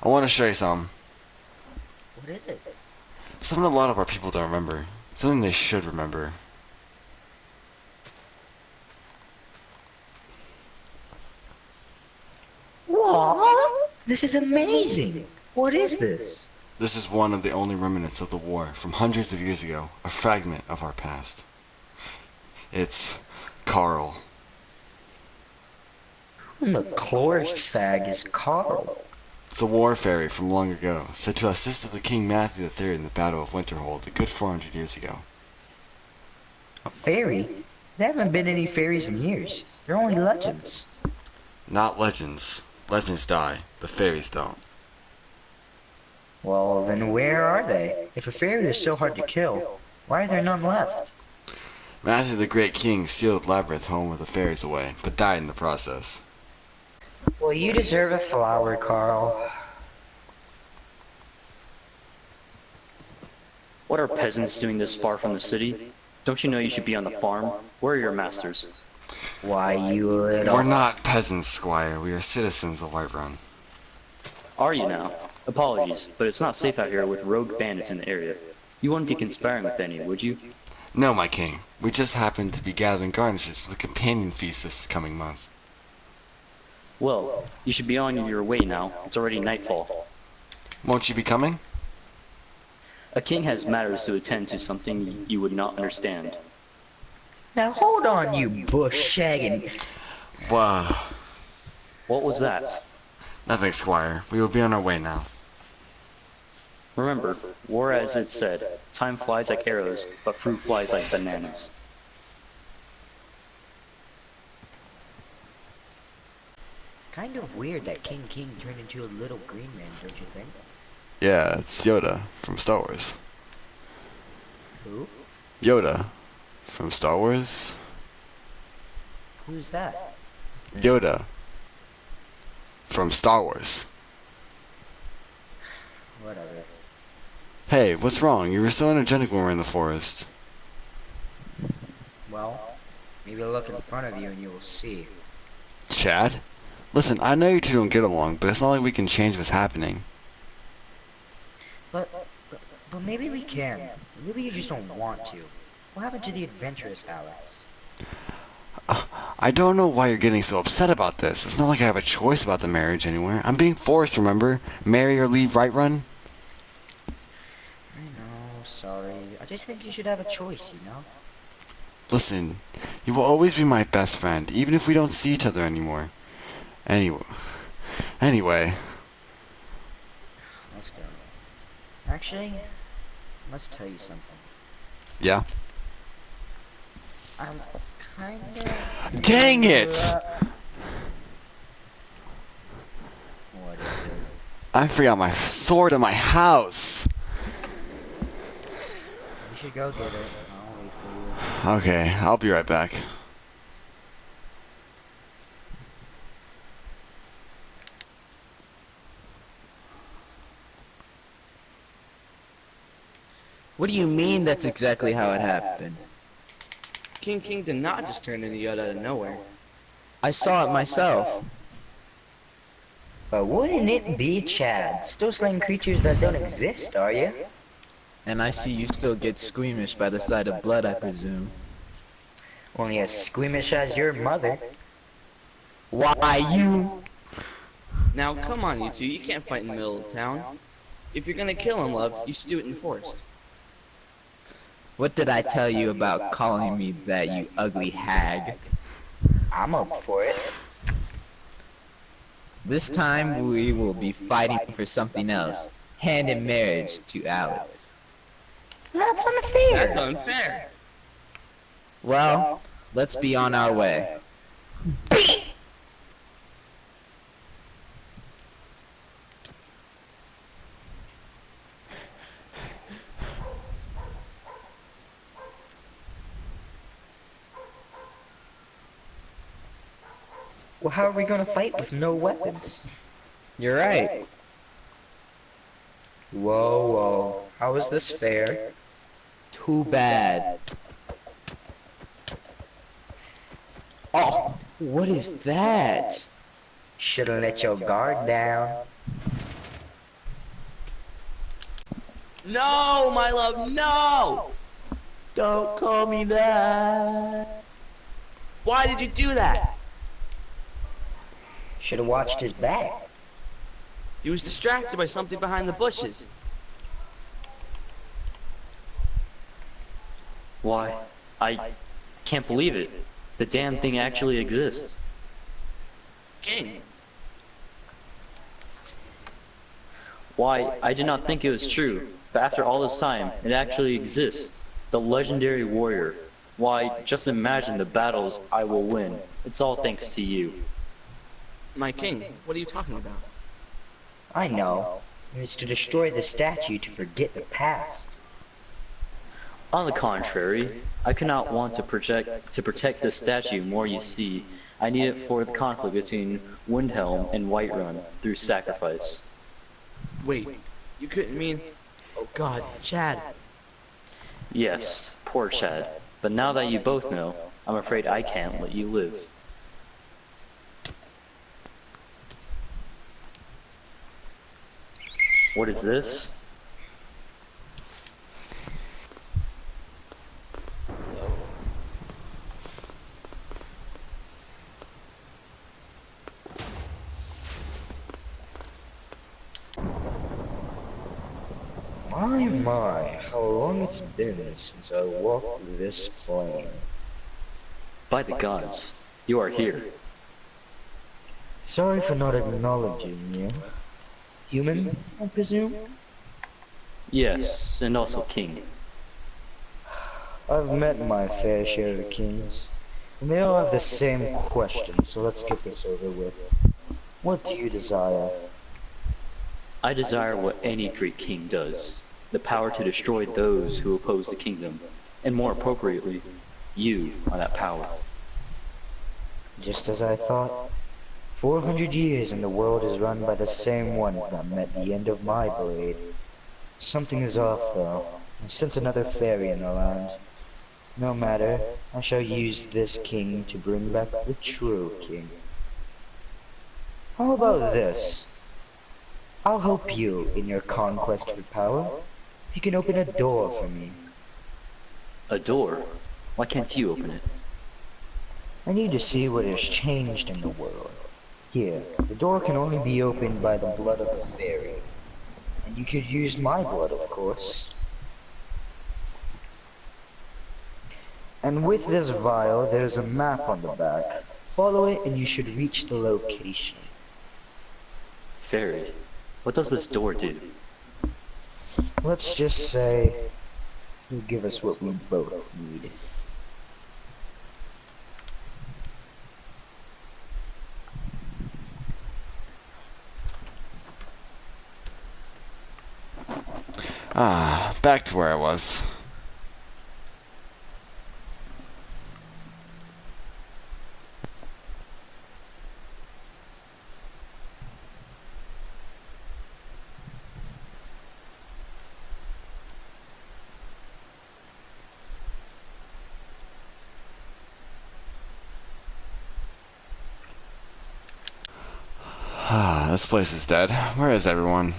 I want to show you something. What is it? Something a lot of our people don't remember. Something they should remember. What? This is amazing. What is this? This is one of the only remnants of the war from hundreds of years ago, a fragment of our past. It's Carl. And the Chlorfag is Carl. It's a war fairy from long ago, said to have assisted King Matthew III in the Battle of Winterhold a good 400 years ago. A fairy? There haven't been any fairies in years. They're only legends. Not legends. Legends die. The fairies don't. Well, then where are they? If a fairy is so hard to kill, why are there none left? Matthew the Great King sealed Labyrinth home with the fairies away, but died in the process. Well, you deserve a flower, Carl. What are peasants doing this far from the city? Don't you know you should be on the farm? Where are your masters? Why, you little... We're not peasants, Squire. We are citizens of Whiterun. Are you now? Apologies, but it's not safe out here with rogue bandits in the area. You wouldn't be conspiring with any, would you? No, my king. We just happened to be gathering garnishes for the companion feast this coming month. Well, you should be on your way now. It's already nightfall. Won't you be coming? A king has matters to attend to, something you would not understand. Now hold on, you bush-shagging... Wow. What was that? Nothing, Squire. We will be on our way now. Remember, war as it said, time flies like arrows, but fruit flies like bananas. Kind of weird that King turned into a little green man, don't you think? Yeah, it's Yoda from Star Wars. Who? Yoda from Star Wars? Who's that? Yoda from Star Wars. Whatever. Hey, what's wrong? You were so energetic when we were in the forest. Well, maybe look in front of you and you will see. Chad? Listen, I know you two don't get along, but it's not like we can change what's happening. But maybe we can. Maybe you just don't want to. What happened to the adventurous Alex? I don't know why you're getting so upset about this. It's not like I have a choice about the marriage anywhere. I'm being forced, remember? Marry or leave Whiterun? I know, sorry. I just think you should have a choice, you know? Listen, you will always be my best friend, even if we don't see each other anymore. Anyway. Let's go. Actually, I must tell you something. Yeah? I'm kinda... Dang it! What is it? I forgot my sword in my house. You should go get it. I'll wait for you. Okay, I'll be right back. What do you mean that's exactly how it happened? King did not just turn into Yoda out of nowhere. I saw it myself. But wouldn't it be Chad? Still slaying creatures that don't exist, are you? And I see you still get squeamish by the sight of blood, I presume. Only as squeamish as your mother. Why, you... Now, come on, you two. You can't fight in the middle of town. If you're gonna kill him, love, you should do it in the forest. What did I tell you about calling me that, you ugly hag? I'm up for it. This time we will be fighting for something else. Hand in marriage to Alex. That's unfair. That's unfair. Well, let's be on our way. Well, how are we gonna fight with no weapons? You're right. Whoa. How is this fair? Too bad. Oh, what is that? Should've let your guard down. No, my love, no! Don't call me that. Why did you do that? Should have watched his back. He was distracted by something behind the bushes. Why, I can't believe it. The damn thing actually exists. King, Why, I did not think it was true, but after all this time, it actually exists. The legendary warrior. Why, just imagine the battles I will win. It's all thanks to you. my king, what are you talking about? I know. It's to destroy the statue to forget the past. On the contrary, I could not want to protect this statue more, you see. I need it for the conflict between Windhelm and Whiterun through sacrifice. Wait, you couldn't mean... Oh god, Chad. Yes, poor Chad. But now that you both know, I'm afraid I can't let you live. What is this? My, how long it's been since I walked this plane. By the gods, you are here. Sorry for not acknowledging you. Human, I presume? Yes, and also king. I've met my fair share of kings, and they all have the same question, so let's get this over with. What do you desire? I desire what any great king does. The power to destroy those who oppose the kingdom, and more appropriately, you are that power. Just as I thought. 400 years and the world is run by the same ones that met the end of my blade. Something is off though. I sense another fairy in the land. No matter, I shall use this king to bring back the true king. How about this? I'll help you in your conquest for power, if you can open a door for me. A door? Why can't you open it? I need to see what has changed in the world. Here, the door can only be opened by the blood of a fairy. And you could use my blood, of course. And with this vial, there's a map on the back. Follow it and you should reach the location. Fairy, what does this door do? Let's just say, you'll give us what we both need. Back to where I was. This place is dead. Where is everyone?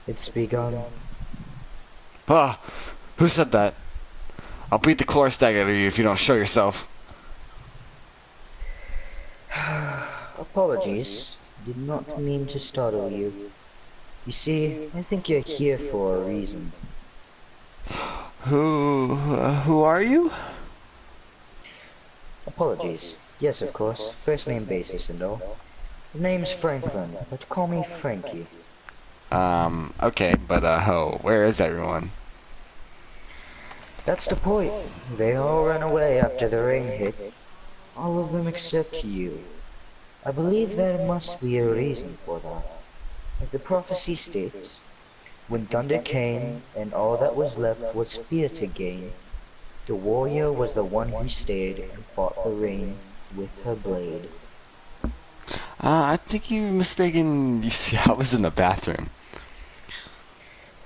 It's begun. Who said that? I'll beat the Chlorstag out of you if you don't show yourself. Apologies. Did not mean to startle you. You see, I think you're here for a reason. Who are you? Apologies. Yes, of course. First name basis and all. The name's Franklin, but call me Frankie. Okay, but, where is everyone? That's the point. They all ran away after the rain hit. All of them except you. I believe there must be a reason for that. As the prophecy states, when thunder came and all that was left was fear to gain, the warrior was the one who stayed and fought the rain with her blade. I think you're mistaken. You see, I was in the bathroom.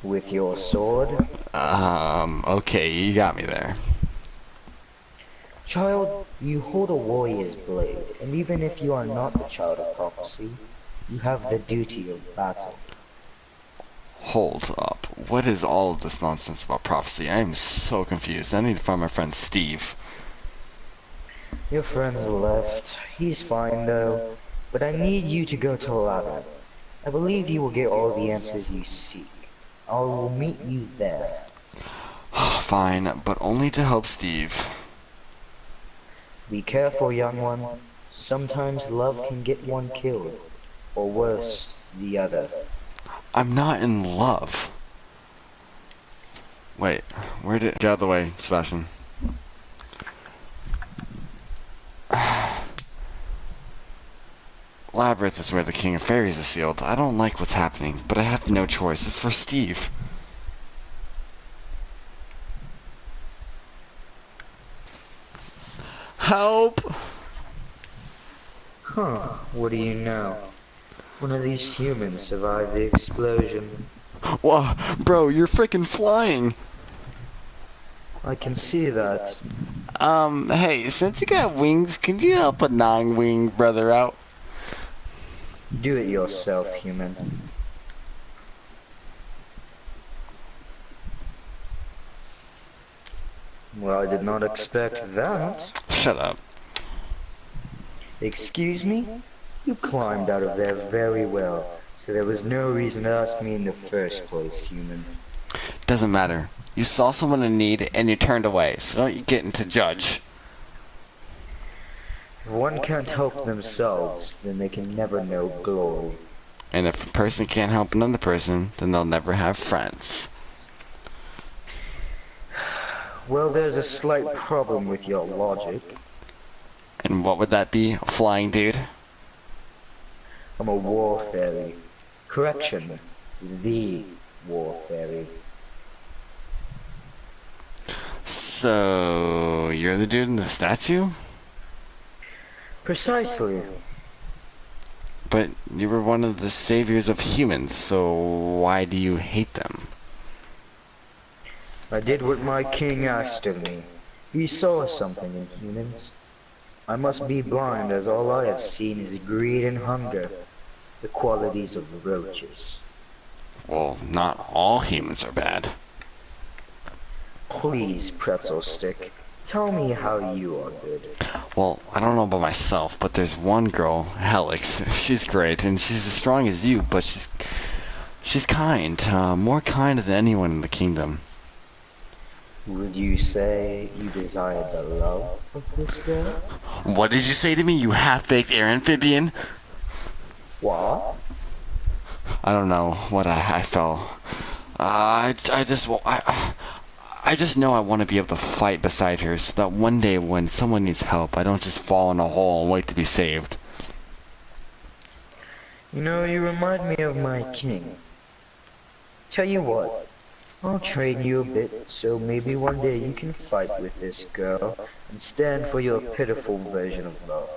With your sword? Okay, you got me there. Child, you hold a warrior's blade, and even if you are not the child of prophecy, you have the duty of battle. Hold up. What is all of this nonsense about prophecy? I am so confused. I need to find my friend Steve. Your friend's left. He's fine though. But I need you to go to Labyrinth. I believe you will get all the answers you seek. I will meet you there. Fine, but only to help Steve. Be careful, young one. Sometimes love can get one killed. Or worse, the other. I'm not in love. Wait, where did... Get out of the way, Sebastian. Labyrinth is where the King of Fairies is sealed. I don't like what's happening, but I have no choice. It's for Steve. Help! Huh, what do you know? One of these humans survived the explosion. Whoa, bro, you're freaking flying! I can see that. Hey, since you got wings, can you help a non-winged brother out? Do it yourself, human. Well, I did not expect that. Shut up. Excuse me? You climbed out of there very well, so there was no reason to ask me in the first place, human. Doesn't matter. You saw someone in need and you turned away, so don't you get into judge. If one can't help themselves, then they can never know glory. And if a person can't help another person, then they'll never have friends. Well, there's a slight problem with your logic. And what would that be, a flying dude? I'm a war fairy. Correction, the war fairy. So, you're the dude in the statue? Precisely. But you were one of the saviors of humans, so why do you hate them? I did what my king asked of me. He saw something in humans. I must be blind, as all I have seen is greed and hunger, the qualities of roaches. Well, not all humans are bad. Please, pretzel stick, tell me how you are good. Well, I don't know about myself, but there's one girl, Helix. She's great, and she's as strong as you, but she's kind. More kind than anyone in the kingdom. Would you say you desire the love of this girl? What did you say to me, you half-baked air amphibian? What? I don't know what I felt. I just know I want to be able to fight beside her, so that one day when someone needs help, I don't just fall in a hole and wait to be saved. You know, you remind me of my king. Tell you what, I'll train you a bit, so maybe one day you can fight with this girl and stand for your pitiful version of love.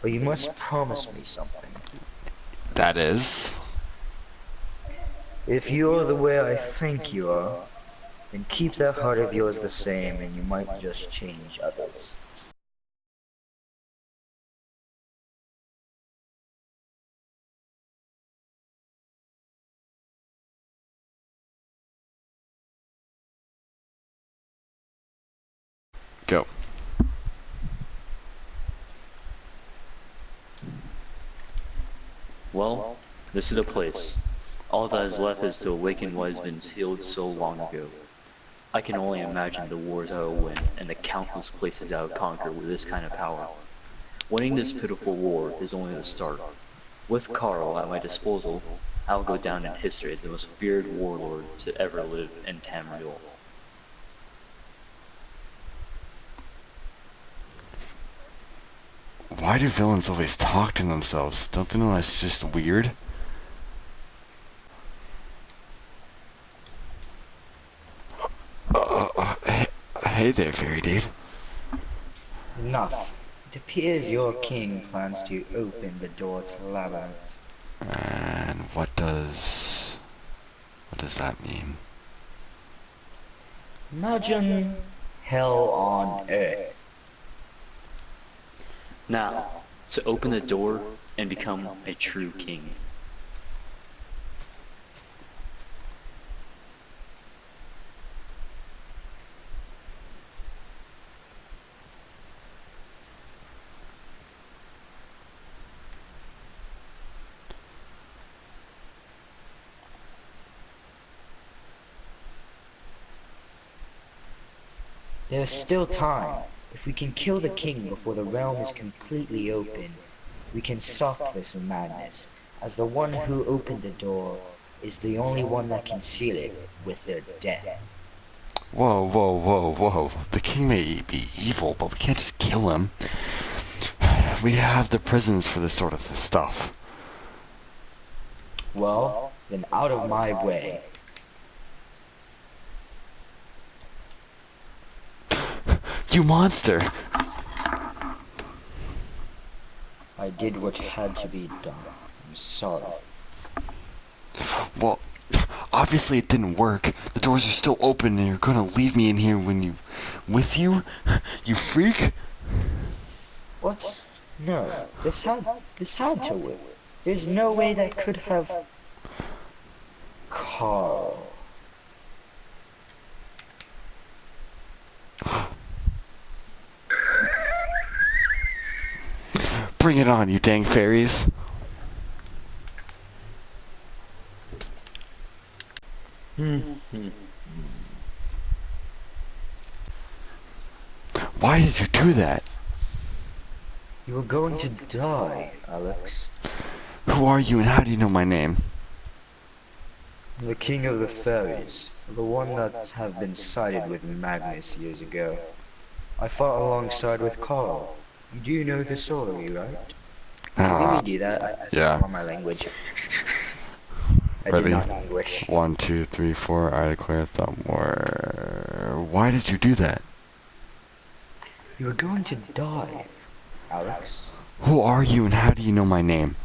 But you must promise me something. That is... If you're the way I think you are, then keep that heart of yours the same and you might just change others. Go. Well, this is the place. All that is left is to awaken what has been sealed so long ago. I can only imagine the wars I will win and the countless places I will conquer with this kind of power. Winning this pitiful war is only the start. With Carl at my disposal, I will go down in history as the most feared warlord to ever live in Tamriel. Why do villains always talk to themselves? Don't they know that's just weird? Hey there, fairy dude. Enough. It appears your king plans to open the door to Labyrinth. And what does that mean? Imagine hell on earth. Now, to open the door and become a true king. There is still time. If we can kill the king before the realm is completely open, we can stop this madness, as the one who opened the door is the only one that can seal it with their death. Whoa, whoa, whoa, whoa. The king may be evil, but we can't just kill him. We have the prisons for this sort of stuff. Well, then out of my way. You monster! I did what had to be done. I'm sorry. Well, obviously it didn't work. The doors are still open and you're gonna leave me in here with you? You freak? What? No, this had to work. There's no way that could have... Carl. Bring it on, you dang fairies. Why did you do that? You were going to die, Alex. Who are you and how do you know my name? I'm the king of the fairies, the one that have been sided with Magnus years ago. I fought alongside with Carl. You do know the story, right? Let me do that. I yeah. on my language. I Ready? do not English. 1, 2, 3, 4. I declare thumb war. Why did you do that? You were going to die, Alex. Who are you and how do you know my name?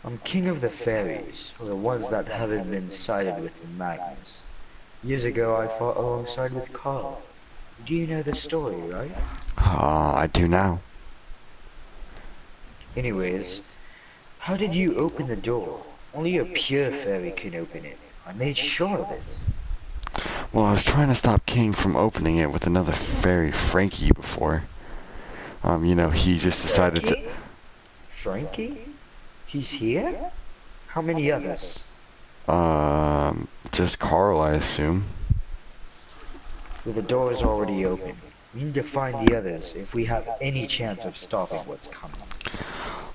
I'm king of the fairies, or the ones that haven't been sided with Magnus. Years ago I fought alongside with Carl. Do you know the story, right? I do now. Anyways, how did you open the door? Only a pure fairy can open it. I made sure of it. Well, I was trying to stop King from opening it with another fairy, Frankie, before. He just decided to... Frankie? He's here? How many others? Just Carl, I assume. Well, the door is already open. We need to find the others if we have any chance of stopping what's coming.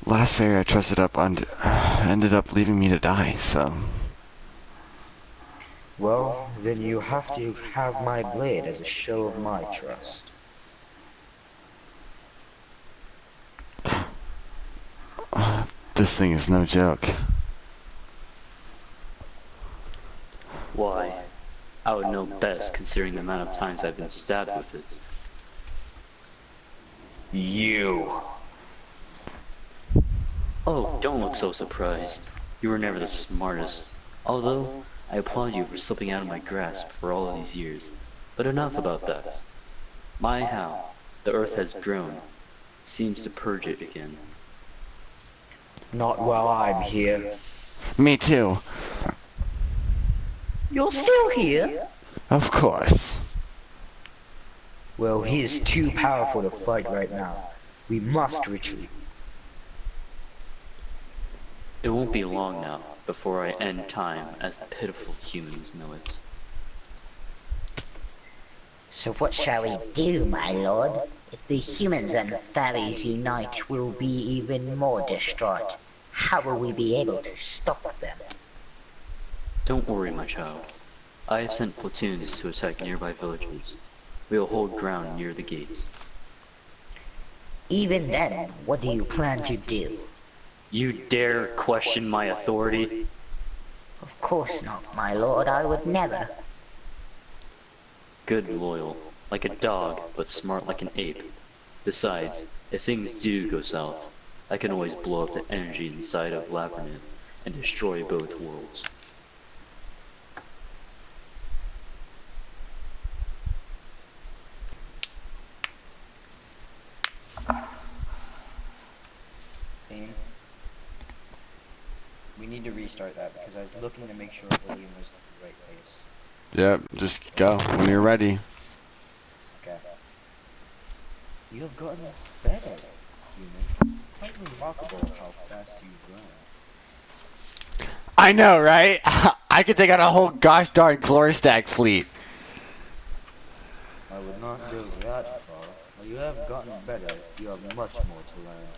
Last fairy I trusted ended up leaving me to die, so... Well, then you have to have my blade as a show of my trust. This thing is no joke. Why? I would know best considering the amount of times I've been stabbed with it. You! Oh, don't look so surprised. You were never the smartest. Although, I applaud you for slipping out of my grasp for all of these years. But enough about that. My how, the earth has grown. Seems to purge it again. Not while I'm here. Me too. You're still here? Of course. Well, he is too powerful to fight right now. We must retreat. It won't be long now before I end time as the pitiful humans know it. So what shall we do, my lord? If the humans and fairies unite, we'll be even more distraught. How will we be able to stop them? Don't worry, my child. I have sent platoons to attack nearby villages. We'll hold ground near the gates. Even then, what do you plan to do? You dare question my authority? Of course not, my lord, I would never. Good loyal, like a dog, but smart like an ape. Besides, if things do go south, I can always blow up the energy inside of Labyrinth and destroy both worlds. We need to restart that because I was looking to make sure William was in the right place. Yep, just go when you're ready. Okay. You have gotten better, human. Quite remarkable how fast you've grown. I know, right? I could take out a whole gosh darn Glorstack fleet. I not go that far, but you have gotten better. You have much more to learn.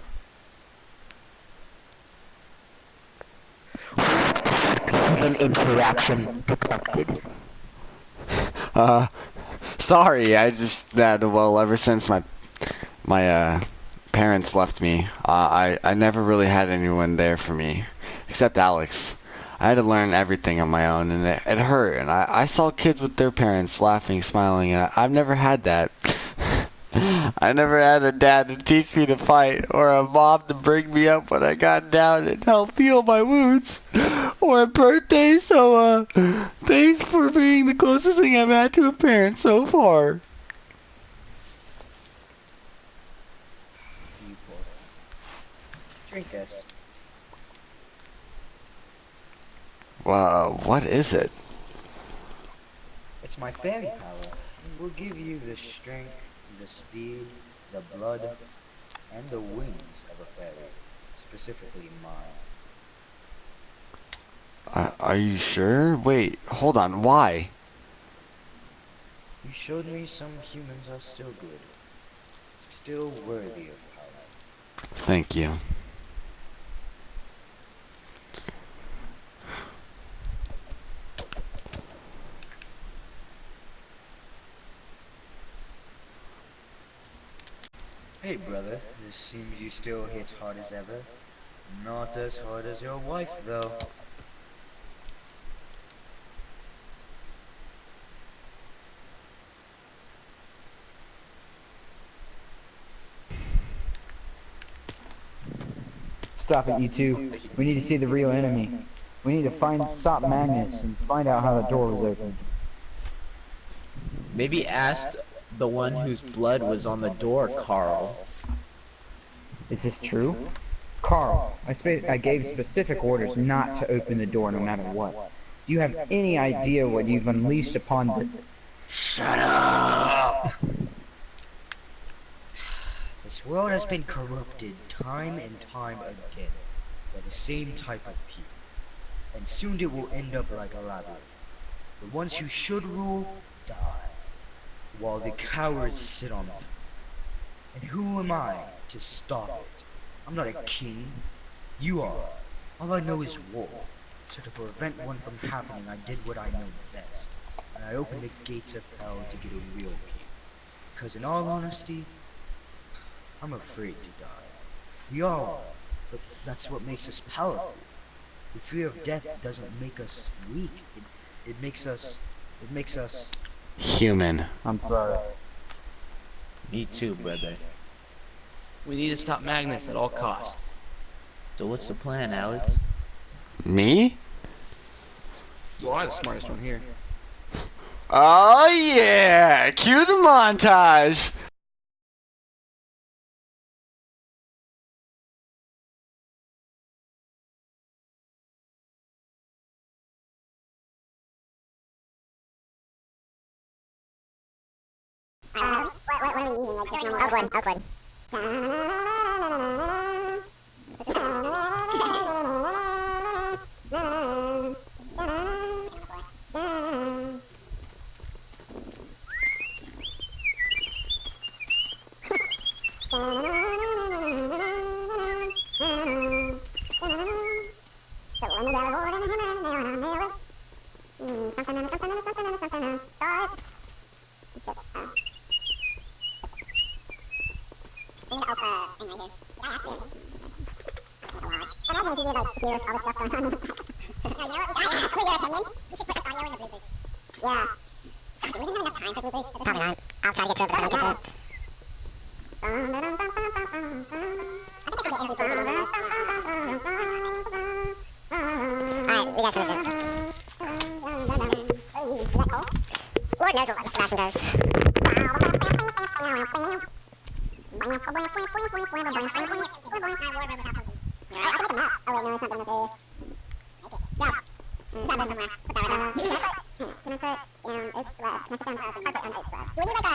Human interaction detected. Sorry, I just that well ever since my parents left me, I never really had anyone there for me, except Alex. I had to learn everything on my own, and it hurt. And I saw kids with their parents laughing, smiling, and I've never had that. I never had a dad to teach me to fight, or a mom to bring me up when I got down and help heal my wounds, or a birthday. So, thanks for being the closest thing I've had to a parent so far. You poor thing. Drink this. Wow, what is it? It's my fairy power. It will give you the strength, the speed, the blood, and the wings of a fairy. Specifically mine. Are you sure? Wait, hold on. Why? You showed me some humans are still good. Still worthy of power. Thank you. Hey brother, it seems you still hit hard as ever. Not as hard as your wife though. Stop it, you two. We need to see the real enemy. We need to stop Magnus and find out how the door was opened. Maybe ask the one whose blood was on the door, Carl. Is this true? Carl, I gave specific orders not to open the door no matter what. Do you have any idea what you've unleashed upon the... Shut up! This world has been corrupted time and time again by the same type of people. And soon it will end up like a labyrinth. The ones who should rule, die, while the cowards sit on them. And who am I to stop it? I'm not a king. You are. All I know is war. So to prevent one from happening, I did what I know best. And I opened the gates of hell to get a real king. Because in all honesty, I'm afraid to die. We all are, but that's what makes us powerful. The fear of death doesn't make us weak. It makes us Human. I'm sorry. Me too, brother. We need to stop Magnus at all costs. So what's the plan, Alex? Me? You are the smartest one here. Oh yeah! Cue the montage! What are we using? Like just normal Oakwood. Imagine if you could like hear all the stuff going on. You know what? We should ask for your opinion. We should put this audio in the bloopers. Yeah. Do we even have enough time for bloopers? Probably not. I'll try to get to it, but I don't get to it. I think I should get MVP for being the most. Alright, we gotta finish it. Is that cold? Lord knows what Sebastian does. I can make a map. Oh wait, no, it's not gonna make it. Yeah. It's not somewhere. Put that right there. Can I put down Oak's left? Can I put down carpet on Oak's left? Do we do like the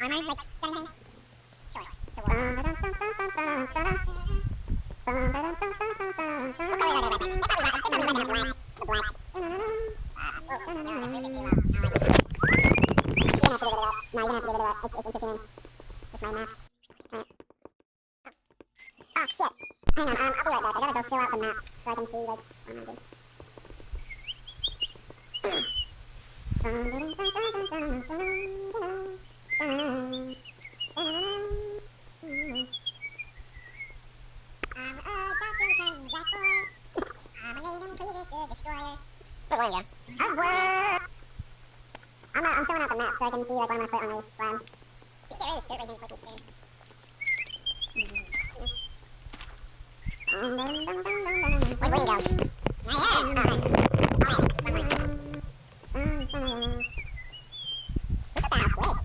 armor, like setting thing? Sure. So what color are they right there? They probably red enough the black. Oh, no, that's really too low. Alright. You're gonna have to give it up. No, you're gonna have to give it up. interfering with my map. Alright. Oh shit. Hang on, I'll be right back. I gotta go fill out the map so I can see, like, what I'm gonna do. I'm filling out the map so I can see like what I'm gonna put on those slabs. We can get rid of this dirt right here, just like these stairs. Where'd William go? Not here! Oh, hi. Oh, yeah. Look at the house quick.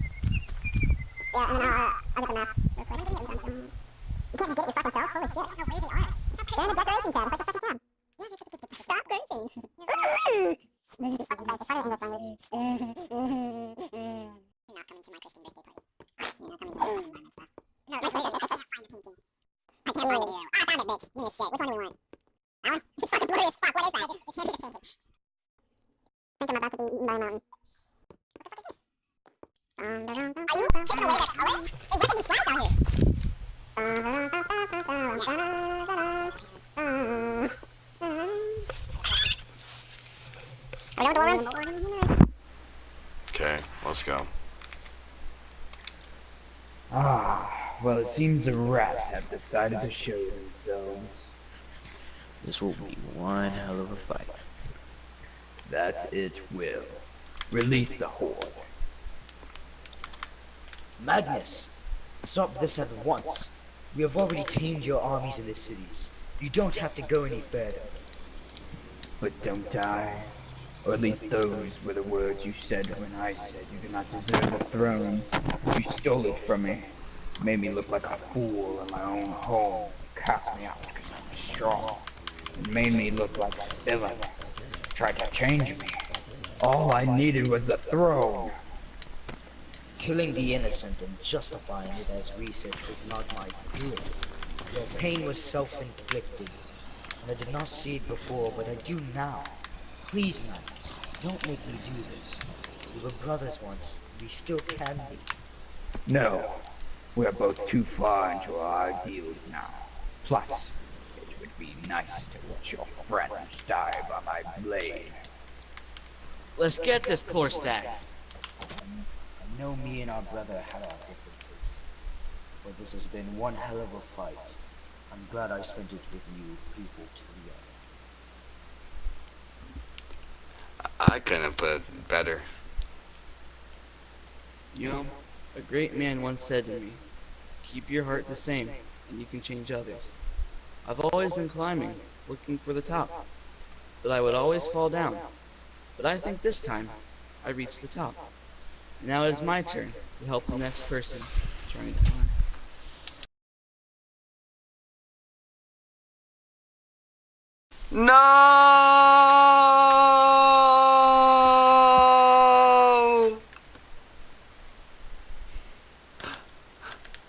Yeah, and then I'll get the map real quick. You can't just get it yourself myself? Holy shit. I don't know where they are. They're in the decoration tab. It's like the second tab. Yeah, stop cursing. You're not coming to my Christian birthday party. You're not coming to my Christian bar mitzvah. No, wait, I can't find the painting. I can't find it either. Ah, I found it, bitch. Give me a shit. Which one do we want? That one? It's fucking blurry as fuck. What is that? Just hand me the painting. I think I'm about to be eaten by a mountain. What the fuck is this? Are you taking away the color? Hey, what are these flags out here? Are you going to the room? Okay, let's go. Ah, well, it seems the rats have decided to show themselves. This will be one hell of a fight. That's its will. Release the horde. Magnus, stop this at once. We have already tamed your armies in the cities. You don't have to go any further. But don't I? Or at least those were the words you said when I said you do not deserve the throne. You stole it from me. Made me look like a fool in my own home. Cast me out because I'm strong. It made me look like a villain. Tried to change me. All I needed was the throne. Killing the innocent and justifying it as research was not my doing. Your pain was self-inflicted, and I did not see it before, but I do now. Please, Magnus, don't make me do this. We were brothers once, we still can be. No, we're both too far into our ideals now. Plus, it would be nice to watch your friends die by my blade. Let's get this core stack. I know me and our brother had our differences, but this has been one hell of a fight. I'm glad I spent it with you people to the end. I couldn't put it better. You know, a great man once said to me, keep your heart the same, and you can change others. I've always been climbing, looking for the top, but I would always fall down. But I think this time, I reached the top. Now it is my turn to help the next person trying to climb. No!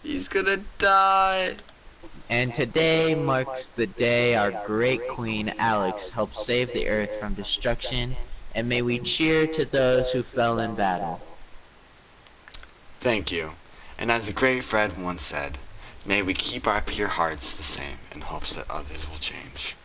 He's gonna die. And today marks the day our great queen Alex helped save the earth from destruction, and may we cheer to those who fell in battle. Thank you. And as the great Fred once said, may we keep our pure hearts the same in hopes that others will change.